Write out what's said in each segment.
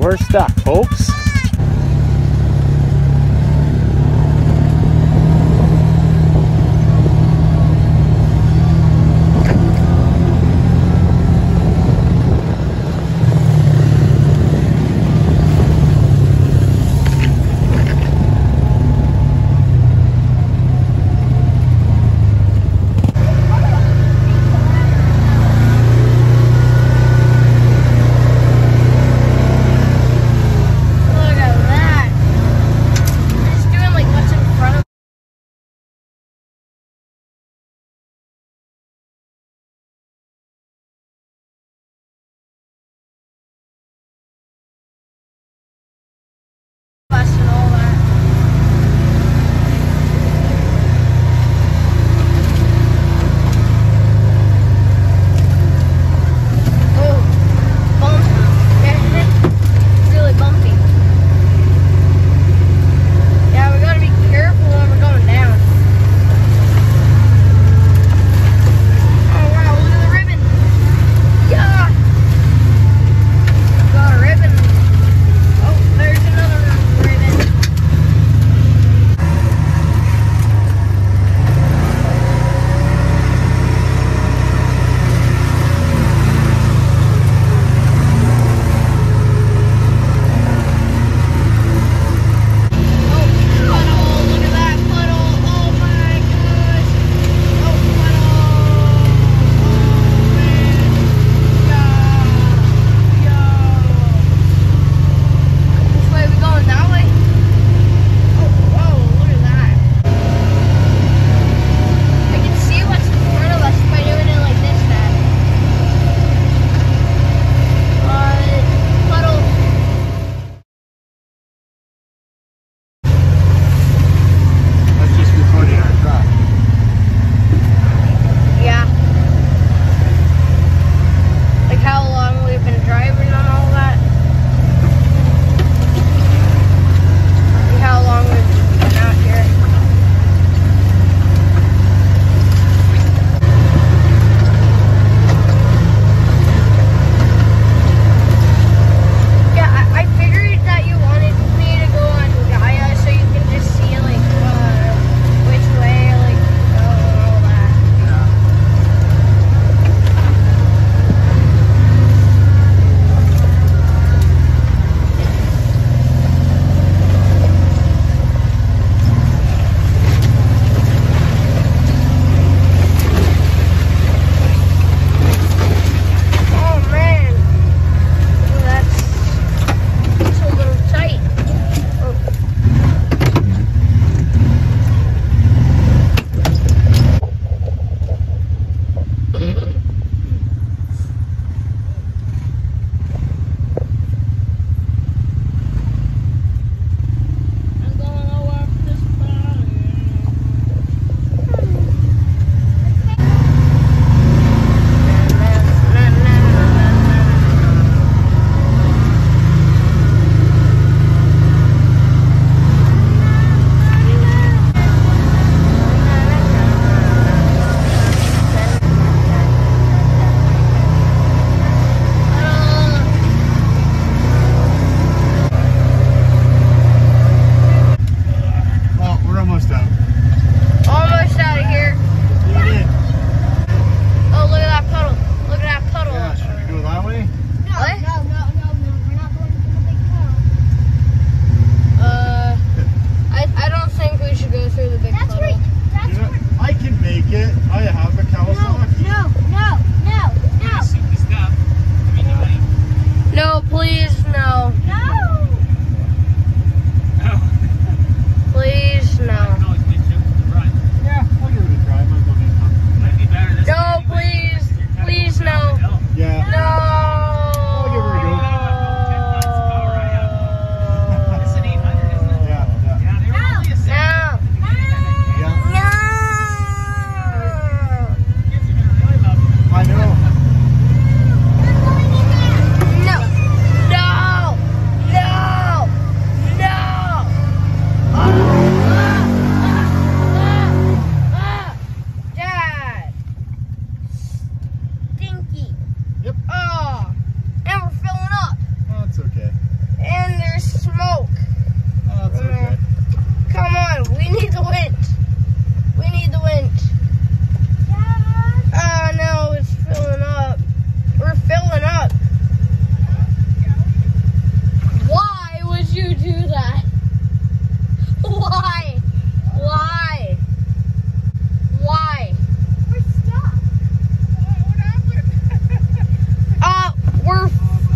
we're stuck, folks.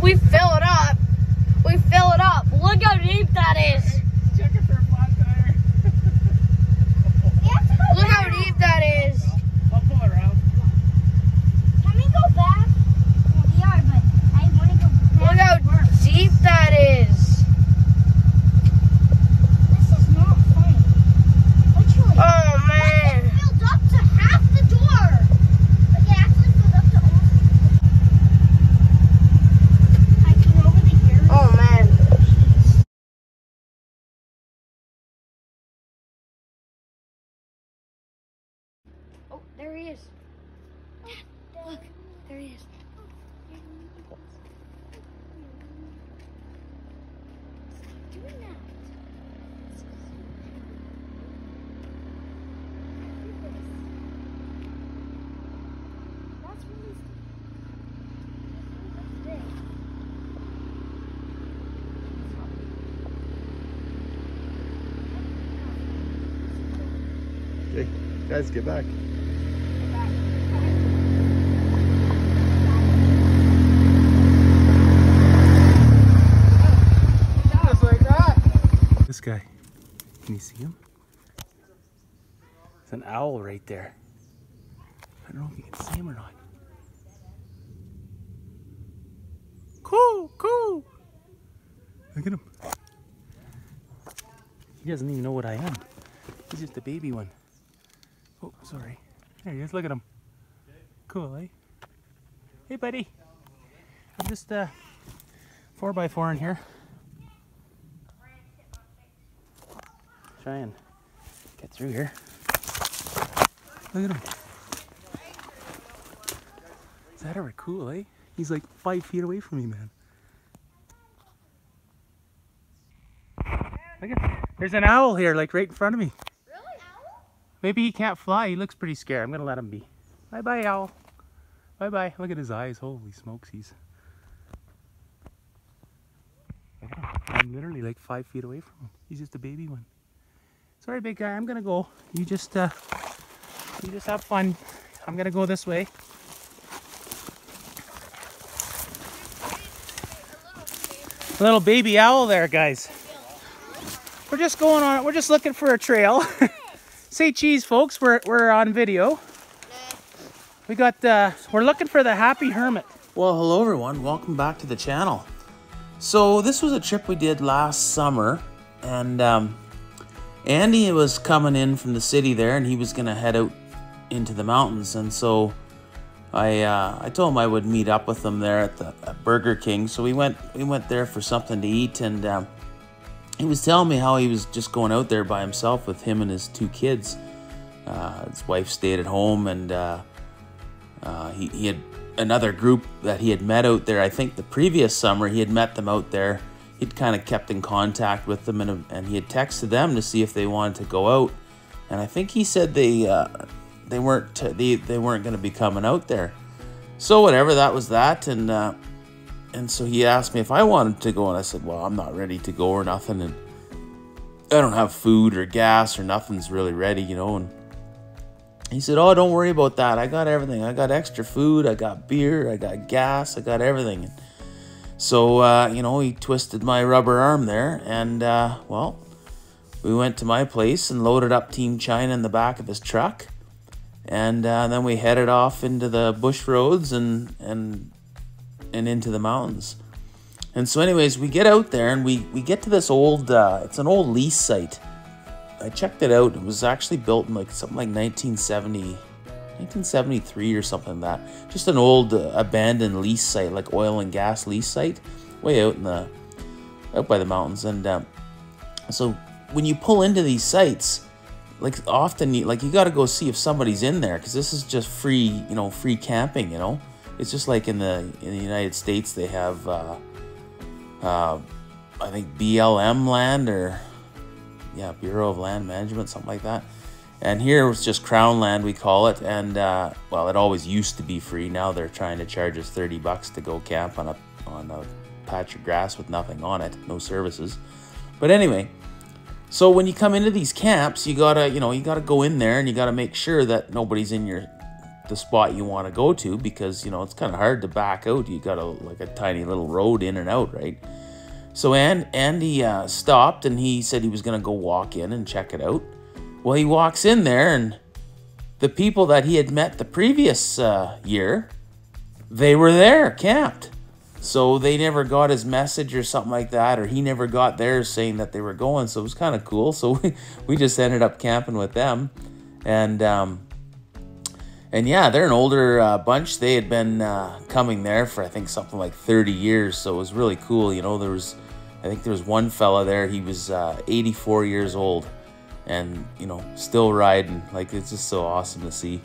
We fill it up. We fill it up. Look how deep that is. Check it for a flat tire. Look how deep that is. I'll pull it around. Can we go back? Well, we are, but I want to go back. Look how deep that is. This is not fun. Literally. Oh man. It filled up to half the door. Like it actually filled up to almost. Hiking over the years. Oh man. Oh, there he is. Look, there he is. Doing that. That's really big. Okay, guys, get back. Just like that. This guy, can you see him? It's an owl right there. I don't know if you can see him or not. Cool, cool. Look at him. He doesn't even know what I am. He's just a baby one. Oh, sorry. There he is. Look at him. Cool, eh? Hey, buddy. I'm just 4x4 in here. Try and get through here. Look at him. Is that ever cool, eh? He's like 5 feet away from me, man. Look at, there's an owl here, like right in front of me. Really, owl? Maybe he can't fly. He looks pretty scared. I'm gonna let him be. Bye-bye, owl. Bye-bye. Look at his eyes. Holy smokes, he's... Look at him. I'm literally like 5 feet away from him. He's just a baby one. Sorry, big guy. I'm gonna go. You just have fun. I'm gonna go this way. A little baby owl there, guys. We're just going on. We're just looking for a trail. Say cheese, folks. We're on video. We got. We're looking for the happy hermit. Well, hello everyone. Welcome back to the channel. So this was a trip we did last summer, and Andy was coming in from the city there, and he was gonna head out into the mountains, and so I told him I would meet up with him there at Burger King. So we went there for something to eat, and he was telling me how he was just going out there by himself with him and his 2 kids. His wife stayed at home, and he had another group that he had met out there. I think the previous summer he had met them out there. He'd kind of kept in contact with them, and he had texted them to see if they wanted to go out. And I think he said they weren't going to be coming out there. So whatever, that was that. And so he asked me if I wanted to go, and I said, well, I'm not ready to go or nothing, and I don't have food or gas or nothing's really ready, you know. And he said, oh, don't worry about that. I got everything. I got extra food. I got beer. I got gas. I got everything. And so, you know, he twisted my rubber arm there, and well, we went to my place and loaded up Team China in the back of his truck. And then we headed off into the bush roads and into the mountains. And so anyways, we get out there, and we get to this old, it's an old lease site. I checked it out. It was actually built in like something like 1973 or something like that. Just an old abandoned lease site, like oil and gas lease site, way out by the mountains. And so when you pull into these sites, like often you got to go see if somebody's in there, because this is just free, you know, free camping, you know. It's just like in the United States, they have I think BLM land, or yeah, Bureau of Land Management, something like that. And here it's just Crown land, we call it. And well, it always used to be free. Now they're trying to charge us $30 to go camp on a patch of grass with nothing on it, no services. But anyway, so when you come into these camps, you gotta go in there, and you gotta make sure that nobody's in your the spot you want to go to, because, you know, it's kind of hard to back out. You got like a tiny little road in and out, right? So Andy stopped, and he said he was going to go walk in and check it out. Well, he walks in there, and the people that he had met the previous year, they were there, camped. So they never got his message or something like that, or he never got theirs saying that they were going. So it was kind of cool. So we just ended up camping with them. And yeah, they're an older bunch. They had been coming there for, I think, something like 30 years. So it was really cool. You know, I think there was one fella there. He was 84 years old and, you know, still riding. Like, it's just so awesome to see.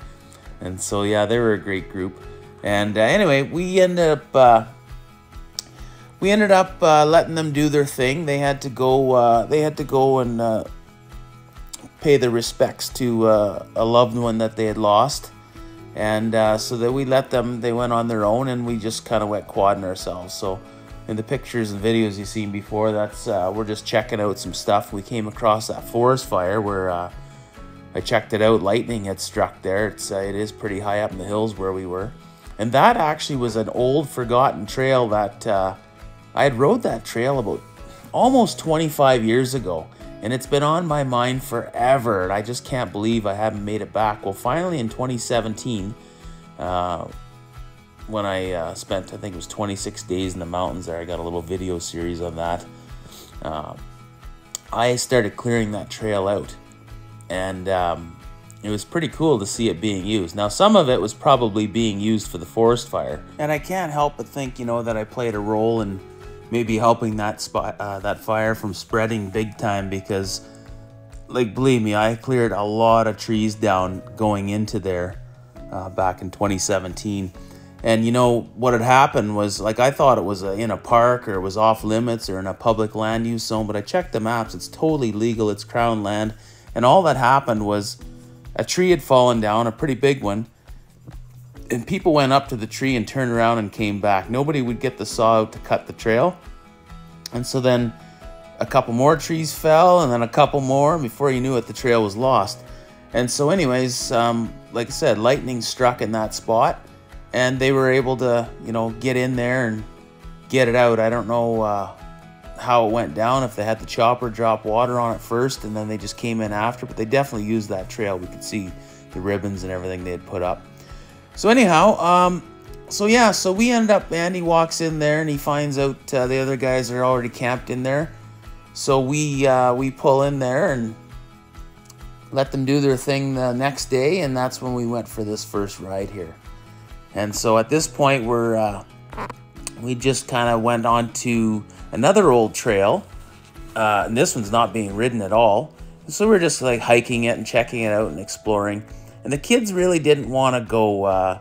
And so, yeah, they were a great group. And anyway, we ended up letting them do their thing. They had to go and pay their respects to a loved one that they had lost. And so that we let them, they went on their own, and we just kind of went quadding ourselves. So in the pictures and videos you've seen before, that's we're just checking out some stuff. We came across that forest fire where I checked it out. Lightning had struck there. It is pretty high up in the hills where we were. And that actually was an old forgotten trail that I had rode that trail about almost 25 years ago. And it's been on my mind forever, and I just can't believe I haven't made it back. Well, finally in 2017, when I spent, I think it was 26 days in the mountains there, I got a little video series on that. I started clearing that trail out, and it was pretty cool to see it being used. Now, some of it was probably being used for the forest fire, and I can't help but think, you know, that I played a role in maybe helping that fire from spreading big time, because, like, believe me, I cleared a lot of trees down going into there back in 2017. And, you know, what had happened was, like, I thought it was in a park, or it was off limits, or in a public land use zone, but I checked the maps. It's totally legal. It's Crown land. And all that happened was a tree had fallen down, a pretty big one, and people went up to the tree and turned around and came back. Nobody would get the saw out to cut the trail. And so then a couple more trees fell, and then a couple more, and before you knew it, the trail was lost. And so anyways, like I said, lightning struck in that spot, and they were able to, you know, get in there and get it out. I don't know how it went down, if they had the chopper drop water on it first, and then they just came in after, but they definitely used that trail. We could see the ribbons and everything they had put up. So anyhow, so yeah, so we ended up, Andy walks in there, and he finds out the other guys are already camped in there. So we pull in there and let them do their thing the next day, and that's when we went for this first ride here. And so at this point, we just kind of went on to another old trail, and this one's not being ridden at all. So we're just like hiking it and checking it out and exploring. And the kids really didn't want to go.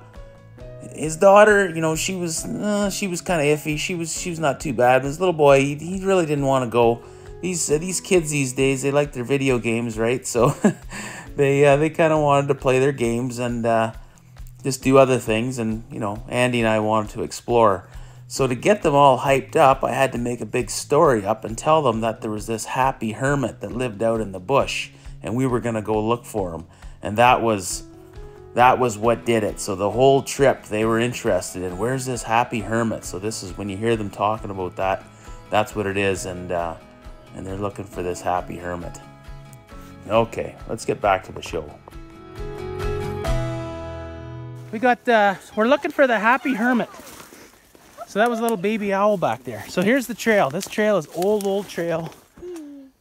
His daughter, you know, she was kind of iffy. She was not too bad. But his little boy, he really didn't want to go. These kids these days, they like their video games, right? So they kind of wanted to play their games and just do other things. And, you know, Andy and I wanted to explore. So to get them all hyped up, I had to make a big story up and tell them that there was this happy hermit that lived out in the bush, and we were going to go look for him. And that was what did it. So the whole trip, they were interested in, where's this happy hermit? So this is when you hear them talking about that, that's what it is. And they're looking for this happy hermit. Okay, let's get back to the show. We're looking for the happy hermit. So that was a little baby owl back there. So here's the trail. This trail is old trail.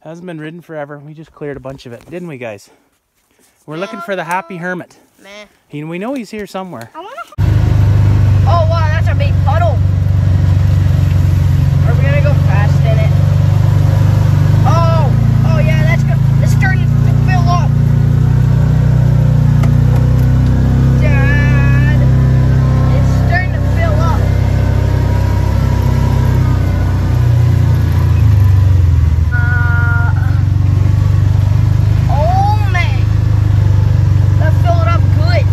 Hasn't been ridden forever. We just cleared a bunch of it, didn't we, guys? We're looking for the happy hermit. We know he's here somewhere. Oh wow, that's a big puddle. Are we gonna go fast in it? Oh yeah, that's good. It's starting to fill up. Dad, it's starting to fill up. Oh man, that filled up good.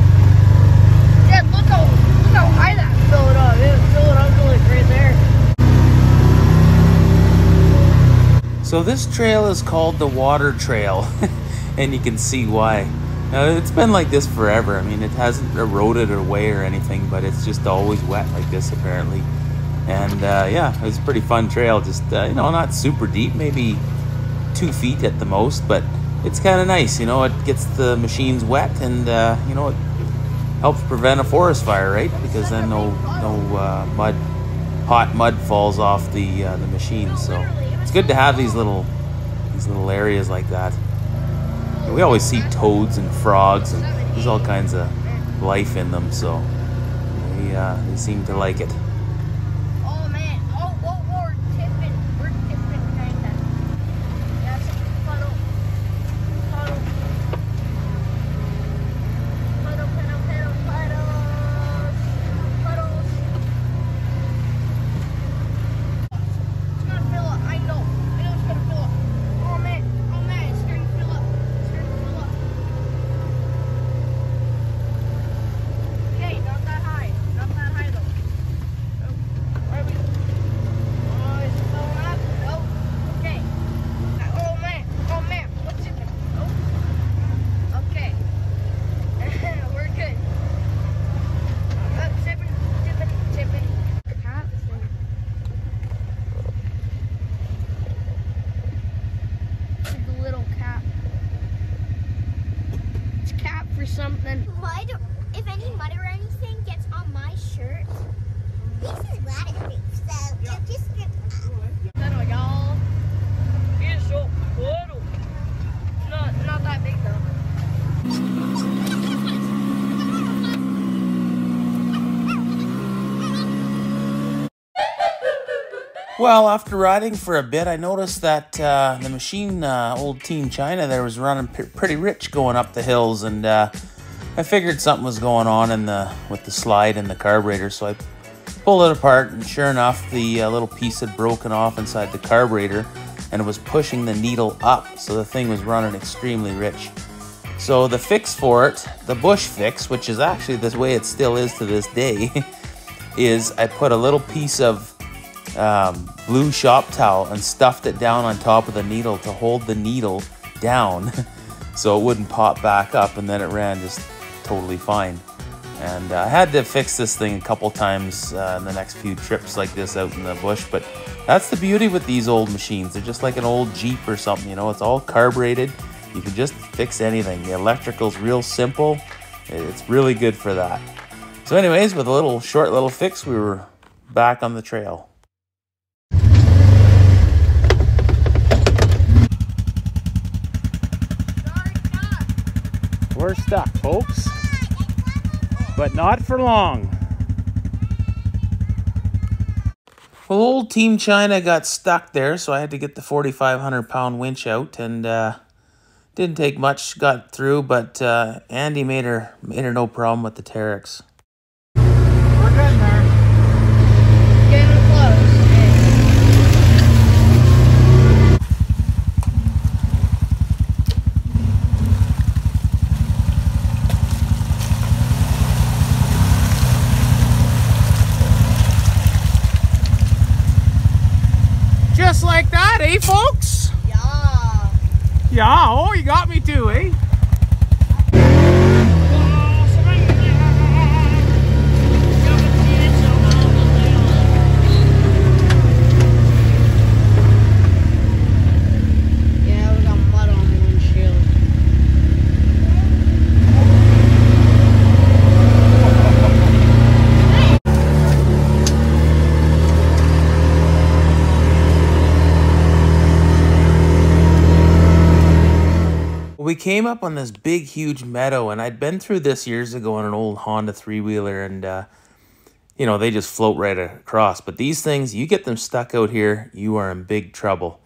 Dad, look how high that filled up. It filled up like right there. So this trail is called the Water Trail, and you can see why. Now, it's been like this forever. I mean, it hasn't eroded away or anything, but it's just always wet like this apparently. And yeah, it was a pretty fun trail. Just you know, not super deep, maybe 2 feet at the most, but it's kind of nice. You know, it gets the machines wet, and you know, it helps prevent a forest fire, right? Because then no hot mud falls off the machine. So it's good to have these little areas like that. We always see toads and frogs, and there's all kinds of life in them, so they seem to like it. Oh man, we're tipping kinda. That's a puddle. Puddles. It's gonna fill up, I know it's gonna fill up. Oh man, it's starting to fill up. Okay, not that high though. Oh, where are we? Oh, it's filling up. Oh, okay. Oh man, what's it? Oh, okay. We're good. Tipping. It's a little cap. It's cap for something. Mud, if any mud or anything gets on my shirt, this is waterproof, so it'll just drip That'll y'all. It's so little. Not that big though. Well, after riding for a bit, I noticed that the machine, old Team China, there was running pretty rich going up the hills, and I figured something was going on with the slide and the carburetor, so I pulled it apart, and sure enough, the little piece had broken off inside the carburetor, and it was pushing the needle up, so the thing was running extremely rich. So the fix for it, the bush fix, which is actually the way it still is to this day, is I put a little piece of blue shop towel and stuffed it down on top of the needle to hold the needle down so it wouldn't pop back up, and then it ran just totally fine. And I had to fix this thing a couple times in the next few trips like this out in the bush, but that's the beauty with these old machines. They're just like an old Jeep or something, you know, it's all carbureted. You can just fix anything. The electrical's real simple. It's really good for that. So anyways, with a short little fix, we were back on the trail. We're stuck, folks, but not for long. Well, old Team China got stuck there, so I had to get the 4,500-pound winch out, and didn't take much, got through, but Andy made her no problem with the Teryx. We're getting there. Getting close. Just like that, eh, folks? Yeah. Yeah, oh, you got me too, eh? Yeah, we got mud on the windshield. We came up on this big, huge meadow, and I'd been through this years ago on an old Honda 3-wheeler, and, you know, they just float right across. But these things, you get them stuck out here, you are in big trouble.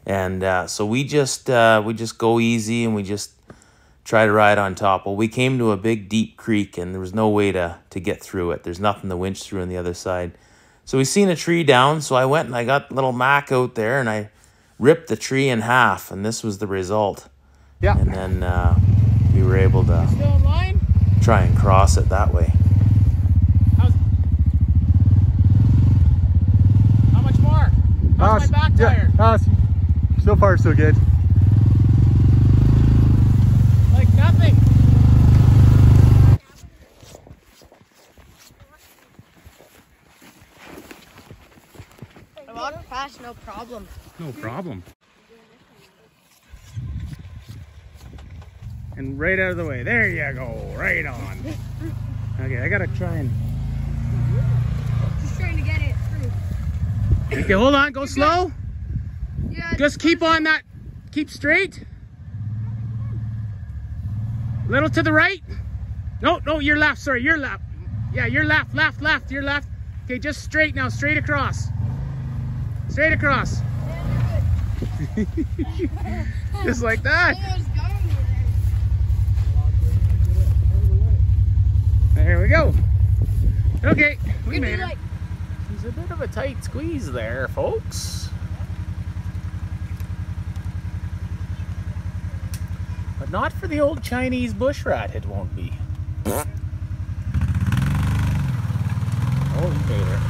And so we just go easy, and we just try to ride on top. Well, we came to a big, deep creek, and there was no way to get through it. There's nothing to winch through on the other side. So we seen a tree down, so I went and I got little Mac out there, and I ripped the tree in half, and this was the result. Yeah. And then we were able to Still in line? try and cross it that way. How much more? How's my back tire? So far so good. Like nothing. Not fast, no problem. No problem. And right out of the way. There you go. Right on. Okay, I gotta try and... Just trying to get it through. Okay, hold on. Go slow. Yeah. Just keep on that. Keep straight. Little to the right. No, no, your left. Sorry, your left. Yeah, your left, left, your left. Okay, just straight now. Straight across. Straight across. Just like that. There we go. Okay, we made it. He's a bit of a tight squeeze there, folks. But not for the old Chinese bush rat, it won't be. Oh, he made it.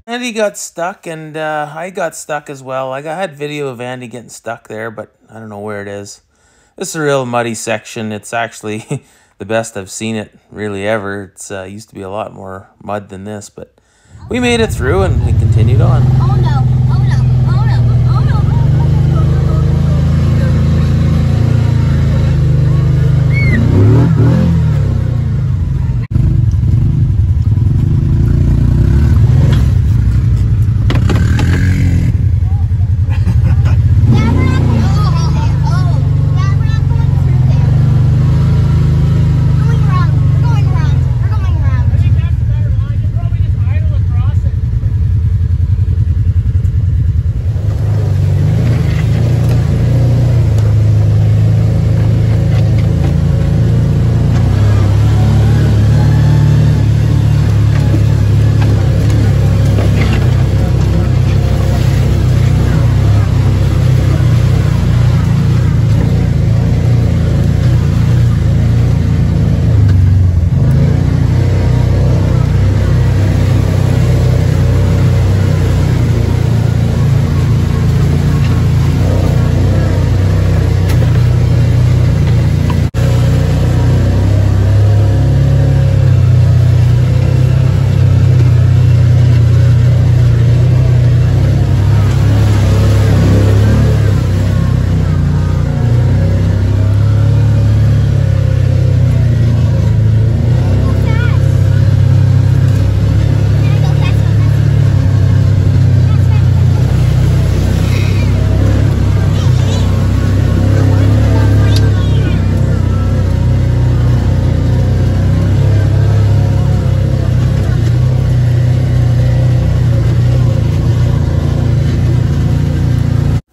Andy got stuck, and I got stuck as well. I had video of Andy getting stuck there, but I don't know where it is. This is a real muddy section. It's actually the best I've seen it really ever. It's used to be a lot more mud than this, but we made it through and we continued on. Oh no, oh no, oh no, oh no.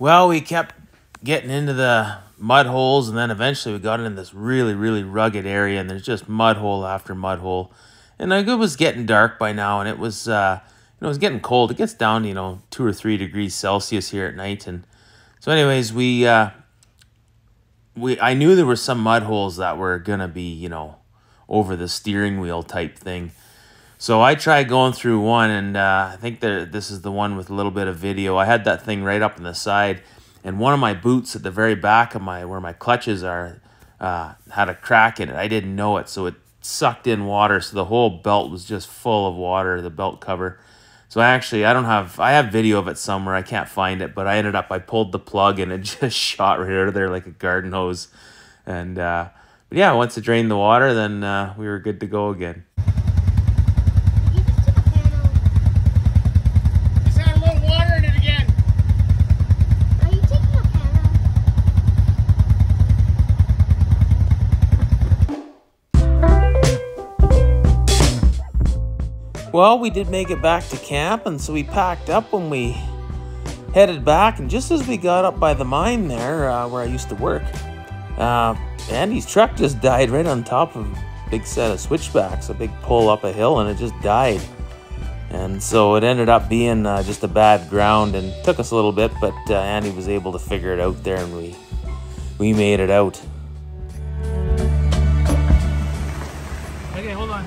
Well, we kept getting into the mud holes, and then eventually we got into this really, really rugged area, and there's just mud hole after mud hole. And it was getting dark by now, and it was, it was getting cold. It gets down, 2 or 3 degrees Celsius here at night. And so anyways, I knew there were some mud holes that were going to be, over the steering wheel type thing. So I tried going through one, and I think this is the one with a little bit of video. I had that thing right up on the side, and one of my boots at the very back of where my clutches are had a crack in it. I didn't know it, so it sucked in water, so the whole belt was just full of water, the belt cover. So I have video of it somewhere. I can't find it, but I pulled the plug, and it just shot right out of there like a garden hose. And but yeah, once it drained the water, then we were good to go again. Well, we did make it back to camp, and so we packed up when we headed back. And just as we got up by the mine there, where I used to work, Andy's truck just died right on top of a big set of switchbacks, a big pull up a hill, and it just died. And so it ended up being just a bad ground, and took us a little bit, but Andy was able to figure it out there, and we made it out. Okay, hold on.